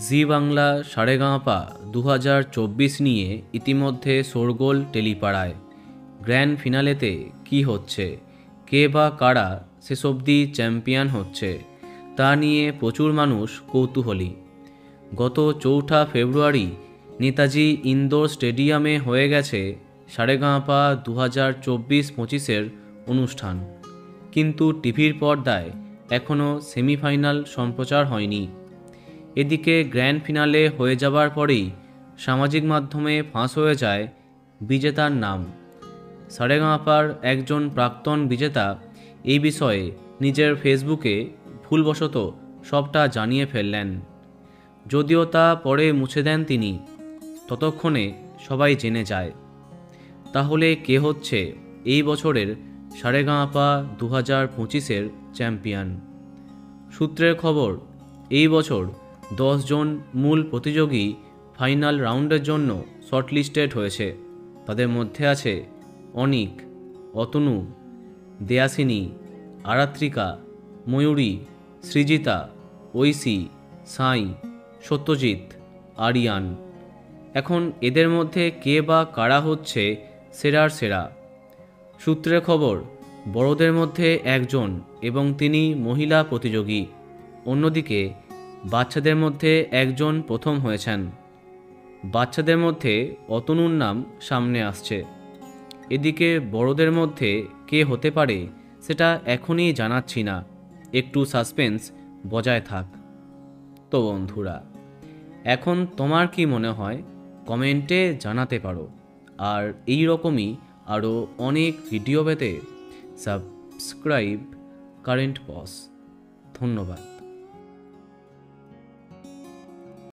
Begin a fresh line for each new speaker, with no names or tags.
জি বাংলা সারেগামাপা 2024 নিয়ে ইতিমধ্যে শোরগোল টেলিপাড়ায়। গ্র্যান্ড ফিনালেতে কি হচ্ছে, কে বা কারা শেষ অবধি চ্যাম্পিয়ন হচ্ছে, তা নিয়ে প্রচুর মানুষ কৌতূহলী। গত 4 ফেব্রুয়ারি নেতাজি ইন্দোর স্টেডিয়ামে হয়ে গেছে সারেগামাপা 2024-25 অনুষ্ঠান, কিন্তু টিভির পর্দায় এখনও সেমিফাইনাল সম্প্রচার হয়নি। এদিকে গ্র্যান্ড ফিনালে হয়ে যাবার পরেই সামাজিক মাধ্যমে ফাঁস হয়ে যায় বিজেতার নাম। সারেগামাপার একজন প্রাক্তন বিজেতা এই বিষয়ে নিজের ফেসবুকে ভুলবশত সবটা জানিয়ে ফেললেন। যদিও তা পরে মুছে দেন তিনি, ততক্ষণে সবাই জেনে যায়। তাহলে কে হচ্ছে এই বছরের সারেগামাপা 2025-এর চ্যাম্পিয়ন? সূত্রের খবর, এই বছর 10 জন মূল প্রতিযোগী ফাইনাল রাউন্ডের জন্য শর্টলিস্টেড হয়েছে। তাদের মধ্যে আছে অনিক, অতনু, দেয়াসিনী, আরাত্রিকা, ময়ূরী, সৃজিতা, ঐশী, সাই, সত্যজিৎ, আরিয়ান। এখন এদের মধ্যে কে বা কারা হচ্ছে সেরার সেরা? সূত্রের খবর, বড়দের মধ্যে একজন এবং তিনি মহিলা প্রতিযোগী। অন্যদিকে বাচ্চাদের মধ্যে একজন প্রথম হয়েছেন। বাচ্চাদের মধ্যে অতনুর নাম সামনে আসছে। এদিকে বড়দের মধ্যে কে হতে পারে সেটা এখনই জানাচ্ছি না, একটু সাসপেন্স বজায় থাক। তো বন্ধুরা, এখন তোমার কি মনে হয় কমেন্টে জানাতে পারো। আর এই রকমই আরও অনেক ভিডিও পেতে সাবস্ক্রাইব কারেন্ট পজ। ধন্যবাদ।